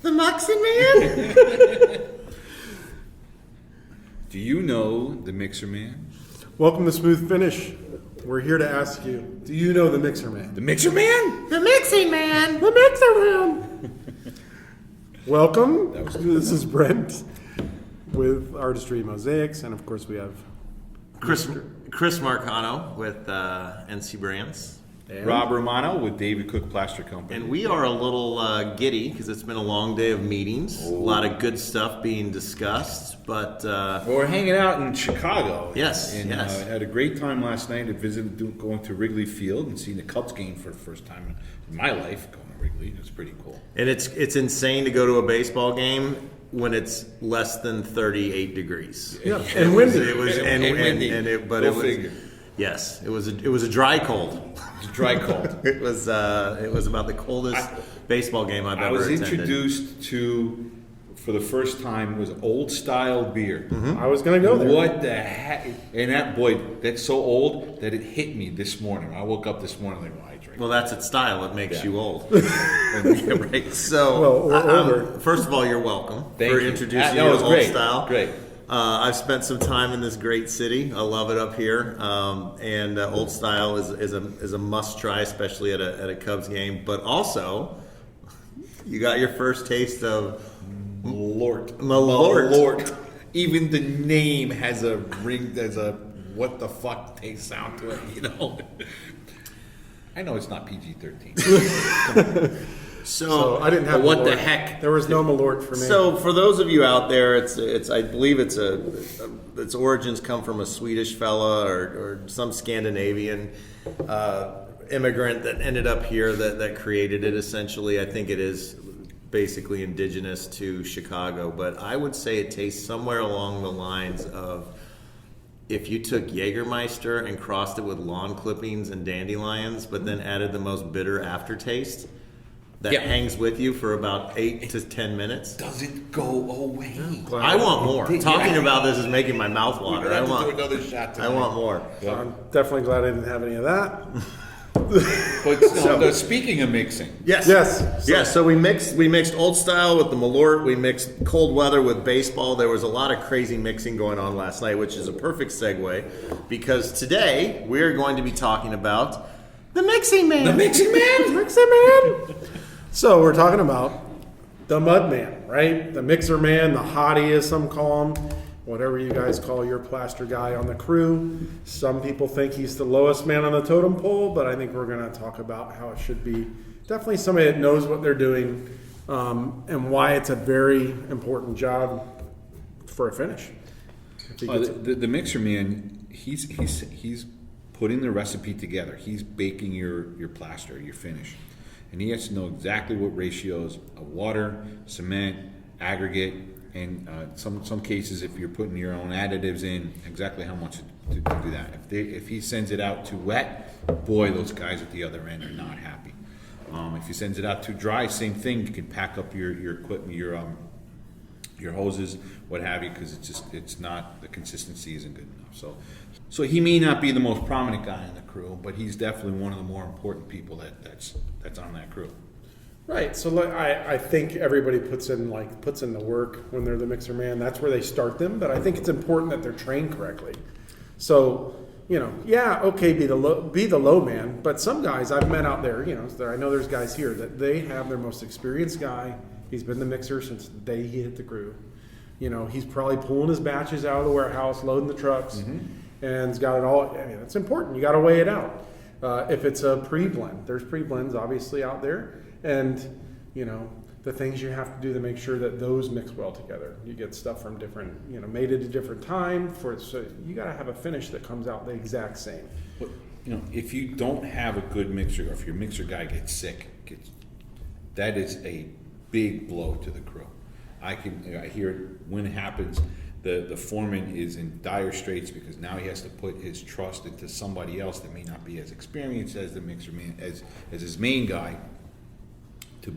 The Muxin Man? Do you know the Mixer Man? Welcome to Smooth Finish. We're here to ask you, do you know the Mixer Man? The Mixer Man? The Mixing Man! The Mixer Man! Welcome. This is Brent with Artistry Mosaics, and of course we have Chris Marcano with NC Brands. Dan. Rob Romano with David Cook Plaster Company. And we are a little giddy because it's been a long day of meetings. A lot of good stuff being discussed, but... Well, we're hanging out in Chicago. Yes, and, yes. Had a great time last night. I visited going to Wrigley Field and seeing the Cubs game for the first time in my life, going to Wrigley. It's pretty cool. And it's insane to go to a baseball game when it's less than 38 degrees. Yeah, and windy. It was Go figure. Yes, it was a dry cold. It's dry cold. It was about the coldest baseball game I've I ever was attended. introduced to, for the first time, was old style beer. I was going to go there. What the heck? And that, boy, that's so old that it hit me this morning. I woke up this morning like, well, I drink. Well, that's its style. It makes you old. Yeah, right. So, Well, or older. first of all, you're welcome Thank for you. introducing No, you it to was Old great. Style. Great. I've spent some time in this great city. I love it up here, and Old Style is a must try, especially at a Cubs game. But also, you got your first taste of Malort. Even the name has a ring. There's a what the fuck taste sound to it. You know. I know it's not PG-13. So I didn't have But what the Malort. heck? There was no Malort for me. So for those of you out there, it's I believe its origins come from a Swedish fella or some Scandinavian immigrant that ended up here that created it. Essentially, I think it is basically indigenous to Chicago, but I would say it tastes somewhere along the lines of if you took Jägermeister and crossed it with lawn clippings and dandelions, but then added the most bitter aftertaste that Yeah. hangs with you for about 8 to 10 minutes. Doesn't go away. I want more. Talking about this is making my mouth We're water. gonna I have to do want another shot tonight. I want more. I'm definitely glad I didn't have any of that. But speaking of mixing, Yes. Yes. Yes. So we mixed Old Style with the Malort. We mixed cold weather with baseball. There was a lot of crazy mixing going on last night, which is a perfect segue because today we are going to be talking about the Mixing Man. the mixing man. Mixer Man. So we're talking about the Mud Man, right? The Mixer Man, the hottie as some call him, whatever you guys call your plaster guy on the crew. Some people think he's the lowest man on the totem pole, but I think we're going to talk about how it should be definitely somebody that knows what they're doing and why it's a very important job for a finish. If he gets it. The mixer man, he's putting the recipe together. He's baking your plaster, your finish, and he has to know exactly what ratios of water, cement, aggregate, and some cases, if you're putting your own additives in, exactly how much to do that. If he sends it out too wet, boy, those guys at the other end are not happy. If he sends it out too dry, same thing. You can pack up your equipment, your hoses, what have you, because it's not, the consistency isn't good enough. So he may not be the most prominent guy in the crew, but he's definitely one of the more important people that's on that crew. Right, so I think everybody puts in the work when they're the Mixer Man. That's where they start them, but I think it's important that they're trained correctly. So, be the low man, but some guys I've met out there, I know there's guys here that they have their most experienced guy. He's been the mixer since the day he hit the crew. He's probably pulling his batches out of the warehouse, loading the trucks, and he's got it all. I mean, it's important. You got to weigh it out. If it's a pre-blend, there's pre-blends obviously out there. And, the things you have to do to make sure that those mix well together. You get stuff from different, made at a different time. So you got to have a finish that comes out the exact same. But, if you don't have a good mixer, or if your mixer guy gets sick, that is a big blow to the crew. I hear it when it happens. The foreman is in dire straits because now he has to put his trust into somebody else that may not be as experienced as the mixer man, as his main guy, to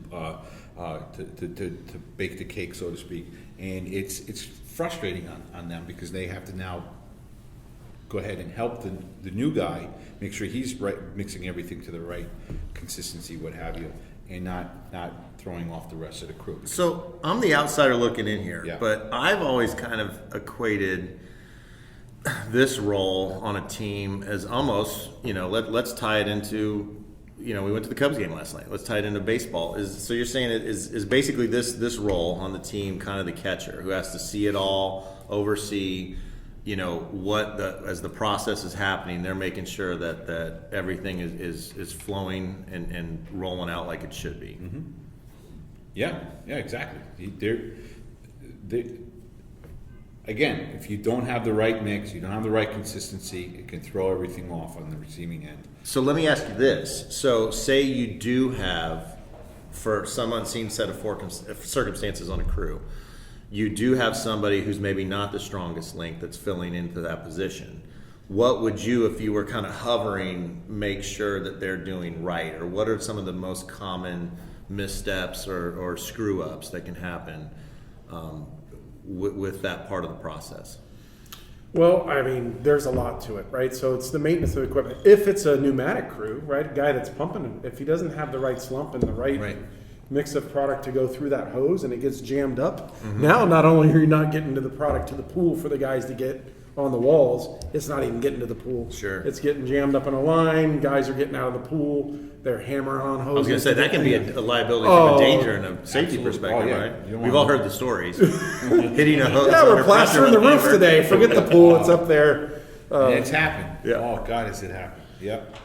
bake the cake, so to speak. And it's frustrating on them because they have to now go ahead and help the new guy make sure he's mixing everything to the right consistency, what have you. and not throwing off the rest of the crew. So I'm the outsider looking in here, Yeah. but I've always kind of equated this role on a team as almost, let's tie it into, we went to the Cubs game last night. Let's tie it into baseball. So you're saying is basically this role on the team kind of the catcher who has to see it all, oversee, as the process is happening, they're making sure that everything is flowing and rolling out like it should be. Mm-hmm. Yeah, exactly. Again, if you don't have the right mix, you don't have the right consistency, it can throw everything off on the receiving end. So let me ask you this. So say you do have, for some unseen set of circumstances on a crew, you do have somebody who's maybe not the strongest link that's filling into that position. What would you, if you were kind of hovering, make sure that they're doing right? Or what are some of the most common missteps or screw-ups that can happen with that part of the process? Well, I mean, there's a lot to it, right? So it's the maintenance of the equipment. If it's a pneumatic crew, right, a guy that's pumping, if he doesn't have the right slump and the right mix of product to go through that hose and it gets jammed up, now not only are you not getting to the product to the pool for the guys to get on the walls, it's not even getting to the pool. Sure. It's getting jammed up in a line, guys are getting out of the pool, they're hammering on hoses. I was going to say, that can be a liability from a danger and a safety Absolutely. perspective, Yeah. right? We've all heard the stories. Hitting a hose. Yeah, we're under plastering pressure the with a roof hammer. today, forget the pool, it's up there. And it's happened. Yeah. Oh, God, has it happened. Yep.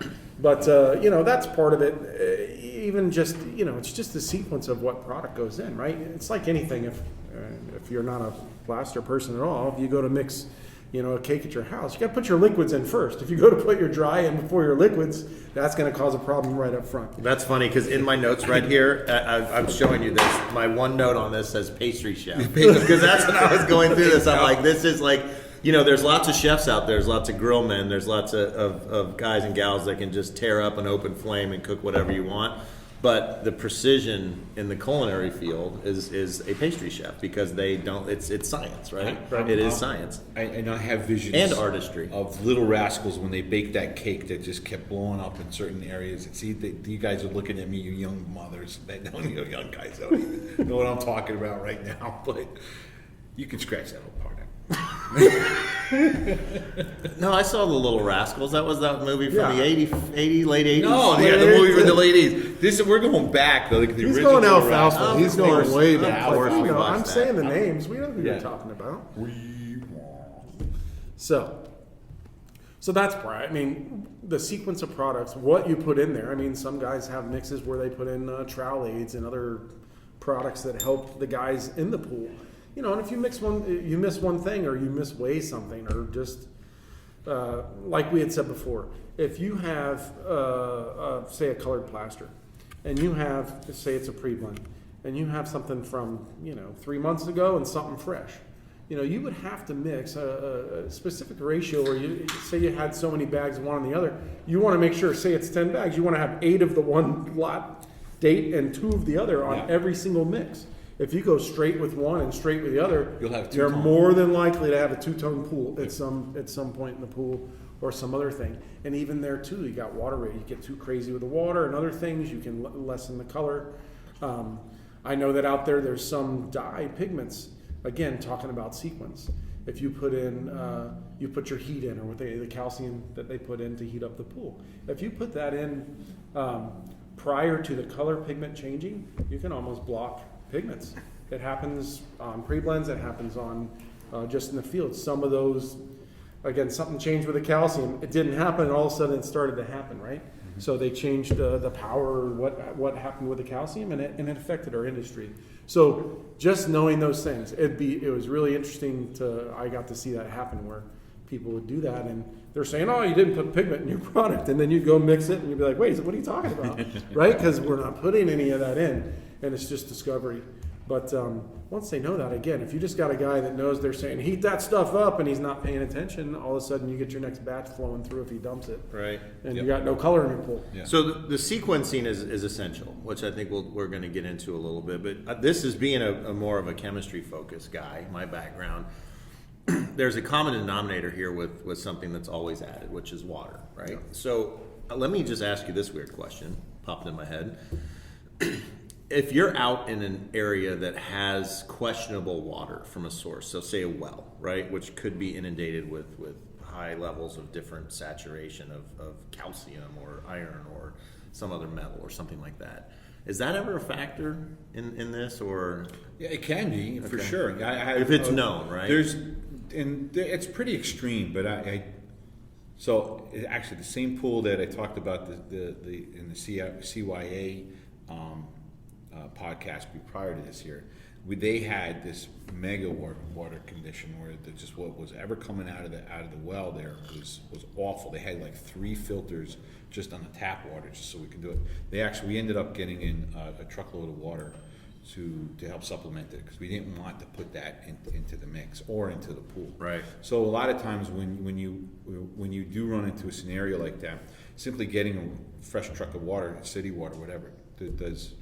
But, that's part of it. Even just, it's just the sequence of what product goes in, right? It's like anything. If you're not a plaster person at all, if you go to mix, a cake at your house, you got to put your liquids in first. If you go to put your dry in before your liquids, that's going to cause a problem right up front. That's funny because in my notes right here, I'm showing you this. My one note on this says pastry chef because that's when I was going through this. I'm like, this is like, there's lots of chefs out there. There's lots of grill men. There's lots of guys and gals that can just tear up an open flame and cook whatever you want. But the precision in the culinary field is a pastry chef because they don't. It's science, right? It is science. And I have visions And artistry of Little Rascals when they baked that cake that just kept blowing up in certain areas. See, you guys are looking at me, you young mothers. You young guys don't even know what I'm talking about right now, but you can scratch that whole part out. No, I saw the Little Rascals. That was that movie from Yeah. the late 80s. No, yeah, the movie from the late 80s. We're going back though. Like the He's original going Little alfalfa. Rascals. He's going way Of back. course we watched I'm that. saying the names. We know who Yeah. you're talking about. So that's right. I mean, the sequence of products, what you put in there. I mean, some guys have mixes where they put in trowel aids and other products that help the guys in the pool. And if you miss one thing, or you misweigh something, or just like we had said before, if you have say a colored plaster, and you have, say it's a pre-blend, and you have something from 3 months ago and something fresh, you would have to mix a specific ratio, or you say you had so many bags of one and the other, you want to make sure, say it's 10 bags, you want to have 8 of the one lot date and 2 of the other on every single mix. If you go straight with one and straight with the other, You'll have you're two-tone. more than likely to have a two-tone pool at some point in the pool, or some other thing. And even there too, you got water rate. You get too crazy with the water and other things, you can lessen the color. I know that out there's some dye pigments. Again, talking about sequence. If you put in, you put your heat in, or with the calcium that they put in to heat up the pool. If you put that in prior to the color pigment changing, you can almost block pigments. It happens on pre-blends, it happens on just in the field. Some of those, again, something changed with the calcium. It didn't happen, and all of a sudden it started to happen, right? Mm-hmm. So they changed the power, what happened with the calcium, and it affected our industry. So just knowing those things, it was really interesting I got to see that happen where people would do that, and they're saying, oh, you didn't put pigment in your product, and then you'd go mix it, and you'd be like, wait, what are you talking about? Right? Because we're not putting any of that in, and it's just discovery. But once they know that, again, if you just got a guy that knows they're saying, heat that stuff up, and he's not paying attention, all of a sudden you get your next batch flowing through if he dumps it. Right. And you got no color in your pool. Yeah. So the sequencing is essential, which I think we're going to get into a little bit. But this is being a more of a chemistry-focused guy, my background. There's a common denominator here with something that's always added, which is water, right? Yeah. So let me just ask you this weird question, popped in my head. if you're out in an area that has questionable water from a source, so say a well, right, which could be inundated with high levels of different saturation of calcium or iron or some other metal or something like that. Is that ever a factor in this, or? Yeah, it can be for sure. If it's known, right? It's pretty extreme, but actually the same pool that I talked about in the CYA podcast prior to this year, they had this mega water condition where just what was ever coming out of the well there was awful. They had like 3 filters just on the tap water just so we could do it. We ended up getting in a truckload of water to help supplement it because we didn't want to put that into the mix or into the pool. Right. So a lot of times when you do run into a scenario like that, simply getting a fresh truck of water, city water, whatever, does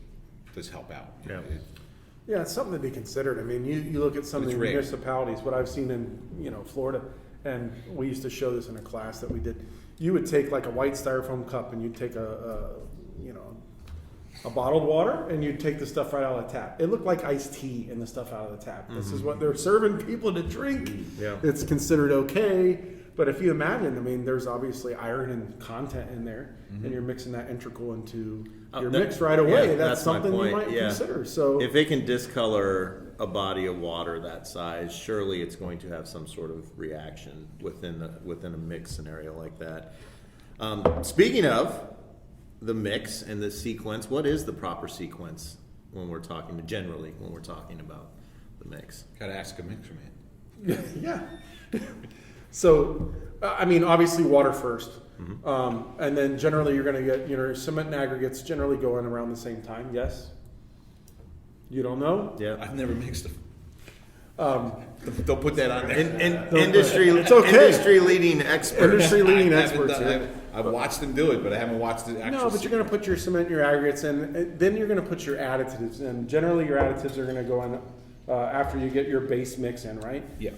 help out. Yeah. Yeah, it's something to be considered. I mean, you look at some of the municipalities, what I've seen in Florida, and we used to show this in a class that we did. You would take like a white styrofoam cup and you'd take a bottled water and you'd take the stuff right out of the tap. It looked like iced tea in the stuff out of the tap. This is what they're serving people to drink. Yeah. It's considered okay. But if you imagine, I mean, there's obviously iron and content in there, and you're mixing that integral into your mix right away. Yeah, that's something you might consider. So if it can discolor a body of water that size, surely it's going to have some sort of reaction within a mix scenario like that. Speaking of the mix and the sequence, what is the proper sequence when we're talking about the mix? Got to ask a mixer man. yeah. So, I mean, obviously water first. And then generally you're going to get, cement and aggregates generally going around the same time. Yes? You don't know? Yeah. I've never mixed them. Don't put that on there. It's okay. Industry leading experts. Industry leading I haven't experts. done- I've watched them do it, but I haven't watched the actual. No, but you're going to put your cement, your aggregates in, and then you're going to put your additives in. Generally your additives are going to go in after you get your base mix in, right? Yeah.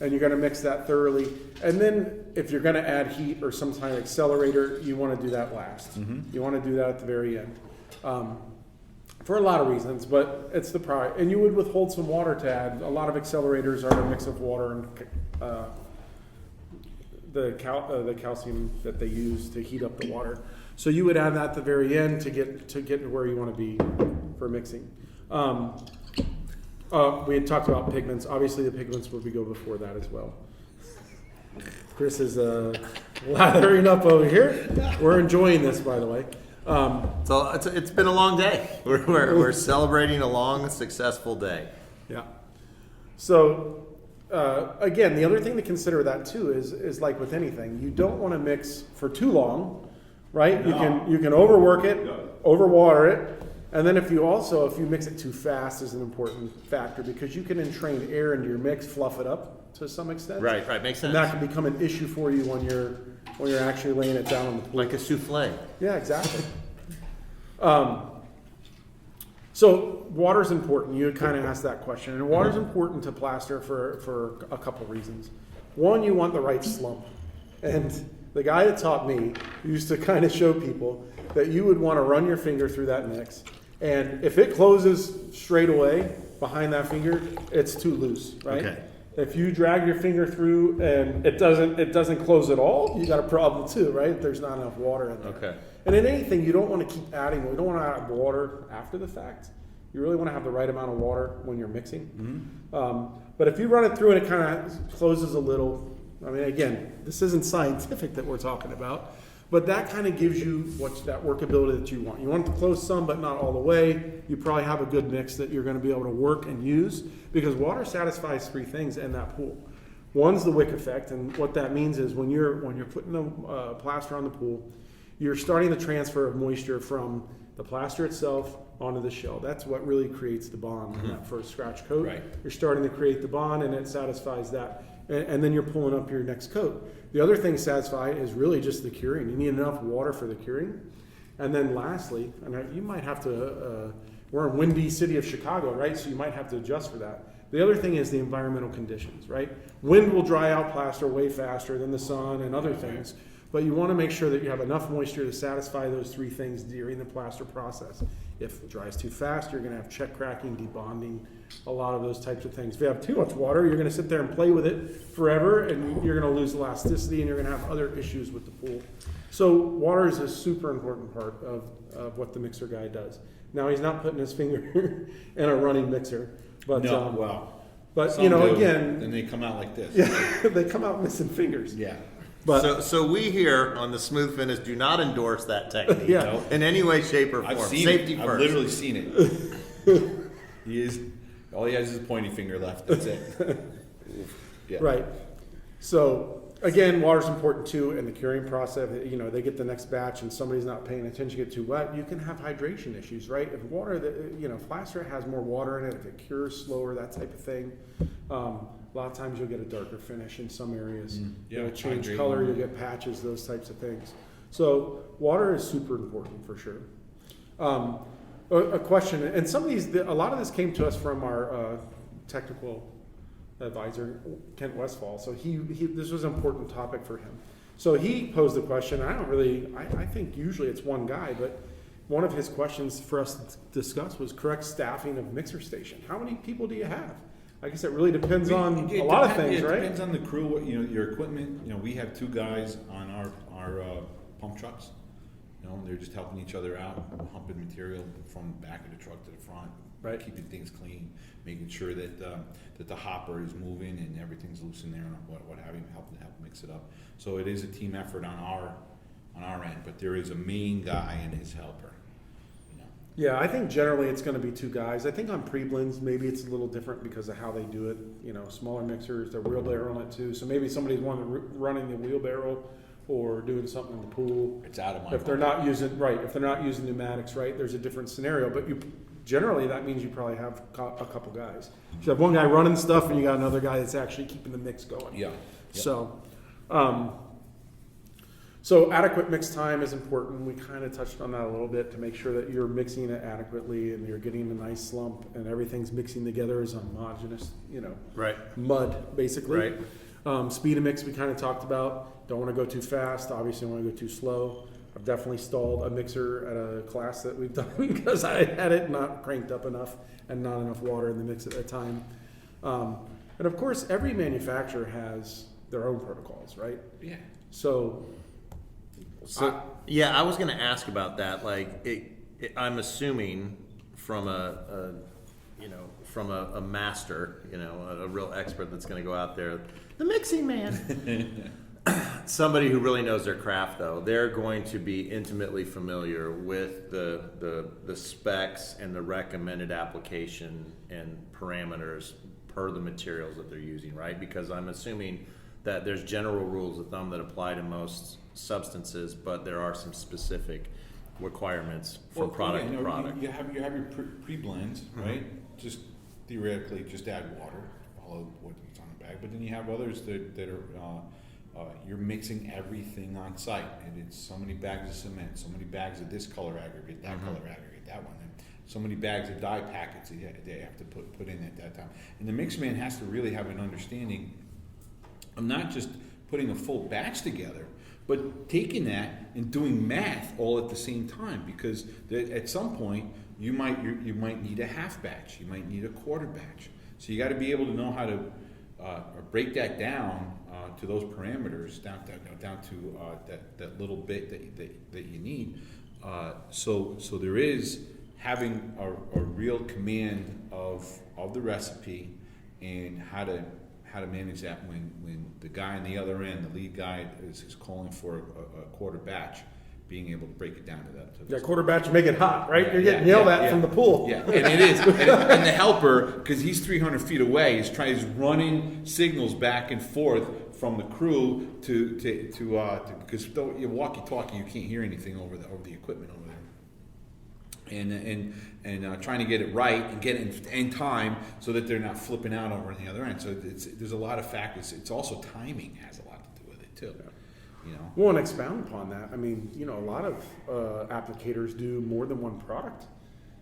And you're going to mix that thoroughly. And then if you're going to add heat or some kind of accelerator, you want to do that last. You want to do that at the very end. For a lot of reasons, but it's the priority. And you would withhold some water to add. A lot of accelerators are a mix of water and the calcium that they use to heat up the water. So you would add that at the very end to get to where you want to be for mixing. We had talked about pigments. Obviously, the pigments would go before that as well. Chris is lathering up over here. We're enjoying this, by the way. So it's been a long day. We're celebrating a long, successful day. Yeah. So again, the other thing to consider with that too is like with anything, you don't want to mix for too long, right? No. You can overwork it, overwater it. And then if you mix it too fast is an important factor because you can entrain air into your mix, fluff it up to some extent. Right, makes sense. And that can become an issue for you when you're actually laying it down on the pool. Like a souffle. Yeah, exactly. So water's important. You kind of asked that question. And water's important to plaster for a couple reasons. One, you want the right slump. And the guy that taught me used to kind of show people that you would want to run your finger through that mix. And if it closes straight away behind that finger, it's too loose, right? Okay. If you drag your finger through and it doesn't close at all, you got a problem too, right? There's not enough water in there. Okay. And in anything, you don't want to keep adding. You don't want to add water after the fact. You really want to have the right amount of water when you're mixing. But if you run it through and it kind of closes a little, I mean, again, this isn't scientific that we're talking about, but that kind of gives you that workability that you want. You want it to close some, but not all the way. You probably have a good mix that you're going to be able to work and use because water satisfies 3 things in that pool. One's the wick effect, and what that means is when you're putting the plaster on the pool, you're starting the transfer of moisture from the plaster itself onto the shell. That's what really creates the bond in that first scratch coat. Right. You're starting to create the bond, and it satisfies that. And then you're pulling up your next coat. The other thing satisfied is really just the curing. You need enough water for the curing. And then lastly, and you might have to, we're in windy city of Chicago, right? So you might have to adjust for that. The other thing is the environmental conditions, right? Wind will dry out plaster way faster than the sun and other things. But you want to make sure that you have enough moisture to satisfy those 3 things during the plaster process. If it dries too fast, you're going to have check cracking, debonding, a lot of those types of things. If you have too much water, you're going to sit there and play with it forever, and you're going to lose elasticity, and you're going to have other issues with the pool. So water is a super important part of what the mixer guy does. Now, he's not putting his finger in a running mixer, but No, well, but some you know, do, again, and they come out like this. yeah, they come out missing fingers. Yeah. But So we here on the Smooth Finish do not endorse that technique Yeah. in any way, shape, or form. I've seen Safety it. first. I've literally seen it. All he has is his pointy finger left. That's it. Yeah. right. So again, water's important too, and the curing process. You know, they get the next batch, and somebody's not paying attention, get too wet. You can have hydration issues, right? If water, plaster has more water in it, if it cures slower, that type of thing. A lot of times you'll get a darker finish in some areas. Yeah, You'll change hydrating. color, you'll get patches, those types of things. So water is super important for sure. A question, and some of these, a lot of this came to us from our technical advisor, Kent Westfall. So he this was an important topic for him. So he posed the question. I think usually it's one guy, but one of his questions for us to discuss was correct staffing of mixer station. How many people do you have? I guess it really depends on a lot of things, It right? depends on the crew, your equipment. We have 2 guys on our pump trucks. They're just helping each other out, humping material from the back of the truck to the front, Right. keeping things clean, making sure that the hopper is moving and everything's loose in there and what have you, help mix it up. So it is a team effort on our end, but there is a main guy and his helper. Yeah, I think generally it's going to be 2 guys. I think on pre-blends, maybe it's a little different because of how they do it. Smaller mixers, they're wheelbarrow on it too. So maybe somebody's running the wheelbarrow or doing something in the pool. It's out of my If they're not using pneumatics, right, there's a different scenario. But generally that means you probably have a couple guys. You have one guy running stuff and you got another guy that's actually keeping the mix going. Yeah. Yep. So adequate mix time is important. We kind of touched on that a little bit to make sure that you're mixing it adequately and you're getting a nice slump and everything's mixing together as homogeneous, Right. mud basically. Right. Speed of mix we kind of talked about. Don't want to go too fast. Obviously, don't want to go too slow. I've definitely stalled a mixer at a class that we've done because I had it not cranked up enough and not enough water in the mix at that time. And of course, every manufacturer has their own protocols, right? Yeah. So Yeah, I was going to ask about that. I'm assuming from a master, a real expert that's going to go out there, the mixing man. Somebody who really knows their craft, though, they're going to be intimately familiar with the specs and the recommended application and parameters per the materials that they're using, right? Because I'm assuming that there's general rules of thumb that apply to most substances, but there are some specific requirements from product to product. You have your pre-blends, right? Just theoretically, just add water, follow what's on the bag. But then you have others that are you're mixing everything on site, and it's so many bags of cement, so many bags of this color aggregate, that color aggregate, that one, and so many bags of dye packets that they have to put in at that time. And the mix man has to really have an understanding of not just putting a full batch together, but taking that and doing math all at the same time, because at some point you might need a half batch, you might need a quarter batch. So you got to be able to know how to break that down to those parameters, down to that little bit that you need. So there is having a real command of the recipe and how to manage that when the guy on the other end, the lead guy, is calling for a quarter batch, being able to break it down to that. quarter batch, make it hot, right? You're getting yelled at from the pool. Yeah, and it is. And the helper, because he's 300 feet away, is running signals back and forth from the crew to because you walkie-talkie, you can't hear anything over the equipment over there. And trying to get it right and get it in time so that they're not flipping out over on the other end. So there's a lot of factors. It's also timing has a lot to do with it too. Well, and expound upon that. I mean, a lot of applicators do more than one product.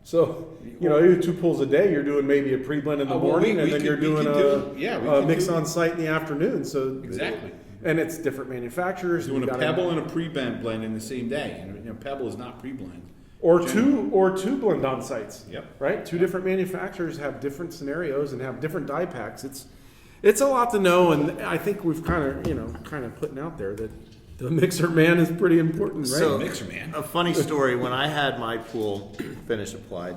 So, you do 2 pulls a day. You're doing maybe a pre-blend in the morning, and then you're doing a mix on site in the afternoon. So exactly. And it's different manufacturers. Doing a pebble and a pre-blend in the same day. And Pebble is not pre-blend. Or two blend-on sites. Yep. Right? Two different manufacturers have different scenarios and have different die packs. It's a lot to know, and I think we've kind of putting out there that the mixer man is pretty important, right? So, Mixer man. A funny story, when I had my pool finish applied,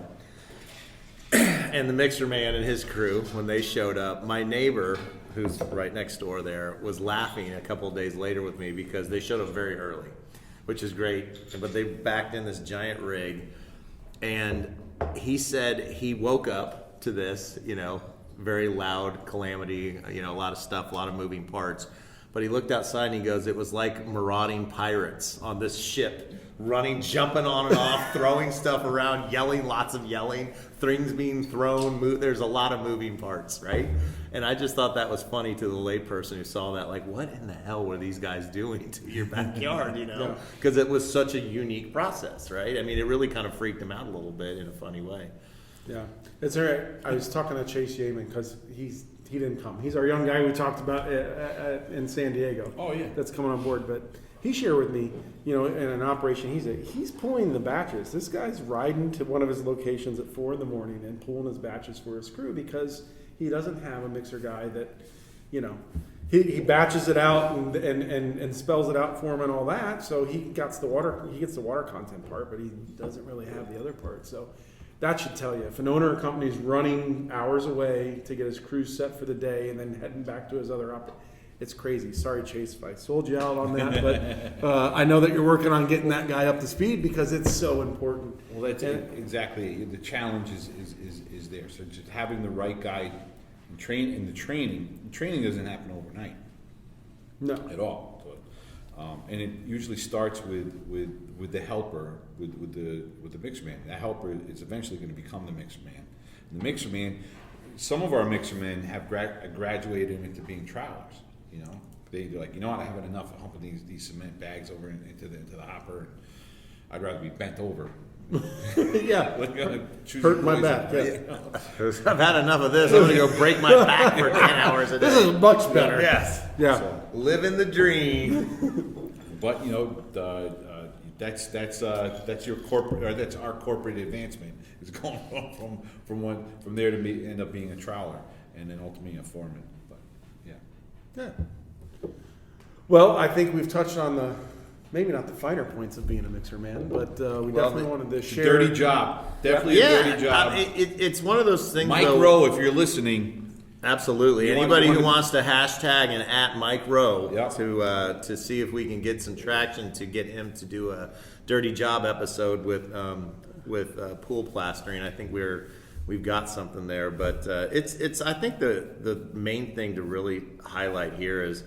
and the mixer man and his crew, when they showed up, my neighbor, who's right next door there, was laughing a couple of days later with me because they showed up very early, which is great, but they backed in this giant rig, and he said he woke up to this, very loud calamity, a lot of stuff, a lot of moving parts. But he looked outside and he goes, it was like marauding pirates on this ship, running, jumping on and off, throwing stuff around, yelling, lots of yelling, things being thrown. There's a lot of moving parts, right? And I just thought that was funny to the layperson who saw that. Like, what in the hell were these guys doing to your backyard, Because it was such a unique process, right? I mean, it really kind of freaked him out a little bit in a funny way. Yeah, it's all right. I was talking to Chase Yeaman because he didn't come. He's our young guy we talked about in San Diego. Oh, yeah. That's coming on board. But he shared with me, in an operation, he's pulling the batches. This guy's riding to one of his locations at 4 a.m. and pulling his batches for his crew because he doesn't have a mixer guy that, he batches it out and spells it out for him and all that. So he gets the water content part, but he doesn't really have the other part. So that should tell you. If an owner or company is running hours away to get his crew set for the day and then heading back to his other it's crazy. Sorry, Chase, if I sold you out on that, but I know that you're working on getting that guy up to speed because it's so important. Well, that's exactly the challenge is there. So just having the right guy and training doesn't happen overnight. No, at all. So, and it usually starts with the helper, with the mixer man. That helper is eventually going to become the mixer man. And the mixer man, some of our mixer men have graduated into being trowelers. They're like, what, I haven't enough of humping these cement bags over into the hopper. I'd rather be bent over. Yeah, hurt my back. Yeah. I've had enough of this. I'm going to go break my back for 10 hours a day. This is much better. Yes. Yeah. So, living the dream. But that's your corporate, or that's our corporate advancement. Is going from there to end up being a troweler and then ultimately a foreman. But yeah. Well, I think we've touched on maybe not the finer points of being a mixer man, but we definitely wanted to share. Dirty job. Definitely a dirty job. It's one of those things. Mike Rowe, if you're listening. Absolutely. Anybody who wants to hashtag and at Mike Rowe Yep. to see if we can get some traction to get him to do a dirty job episode with pool plastering. I think we've got something there, but it's I think the main thing to really highlight here is,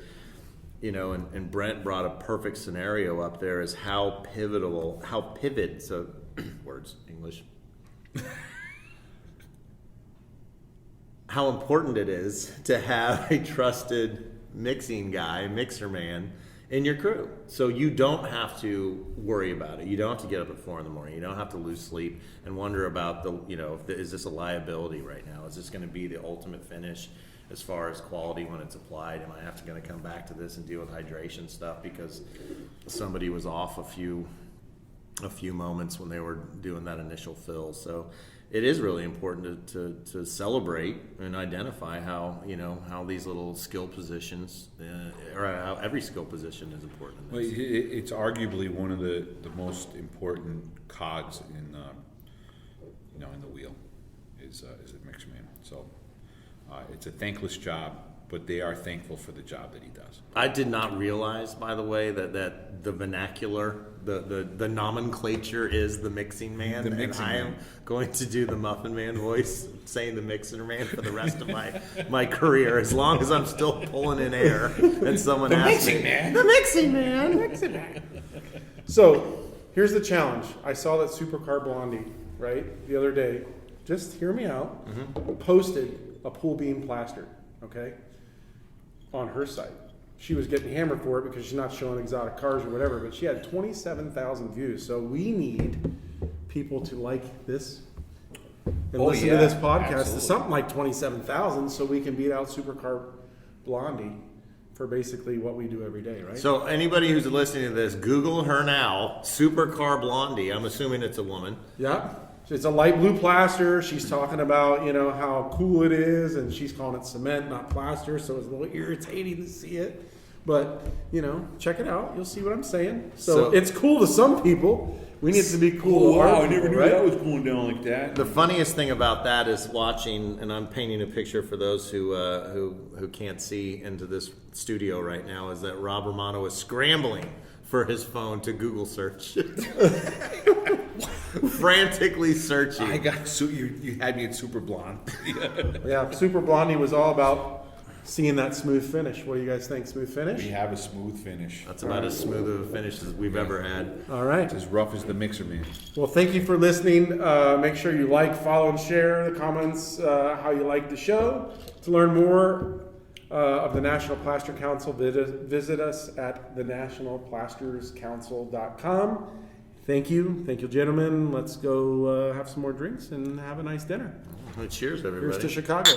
and Brent brought a perfect scenario up there, is how pivot, so words, English, how important it is to have a trusted mixer man in your crew. So you don't have to worry about it. You don't have to get up at 4 a.m. You don't have to lose sleep and wonder about is this a liability right now? Is this going to be the ultimate finish as far as quality when it's applied? Am I going to come back to this and deal with hydration stuff because somebody was off a few moments when they were doing that initial fill? So it is really important to celebrate and identify how these little skill positions, or how every skill position is important in this. Well, it's arguably one of the most important cogs in the wheel is a mixer man. So it's a thankless job, but they are thankful for the job that he does. I did not realize, by the way, that the vernacular, the nomenclature is the mixing man. The mixing and I am man. going to do the muffin man voice, saying the mixer man for the rest of my career, as long as I'm still pulling in air and someone asks me. The mixing man. So here's the challenge. I saw that Supercar Blondie, right, the other day. Just hear me out. Mm-hmm. Posted a pool being plastered, okay, on her site. She was getting hammered for it because she's not showing exotic cars or whatever, but she had 27,000 views. So we need people to like this and listen to this podcast to something like 27,000 so we can beat out Supercar Blondie for basically what we do every day, right? So anybody who's listening to this, Google her now, Supercar Blondie. I'm assuming it's a woman. Yeah. It's a light blue plaster. She's talking about, how cool it is, and she's calling it cement, not plaster, so it's a little irritating to see it. But, check it out. You'll see what I'm saying. So it's cool to some people. We need to be cool to our people, right? was going down like that. The funniest thing about that is watching, and I'm painting a picture for those who can't see into this studio right now, is that Rob Romano is scrambling for his phone to Google search. Frantically searching. I got you had me at super blonde. Yeah, Super Blondie was all about seeing that smooth finish. What do you guys think? Smooth finish? We have a smooth finish. That's about as smooth of a finish as we've ever had. All right. It's as rough as the mixer man. Well, thank you for listening. Make sure you like, follow, and share the comments how you like the show. To learn more of the National Plaster Council, visit us at thenationalplasterscouncil.com. Thank you, gentlemen. Let's go have some more drinks and have a nice dinner. Cheers, everybody. Here's to Chicago.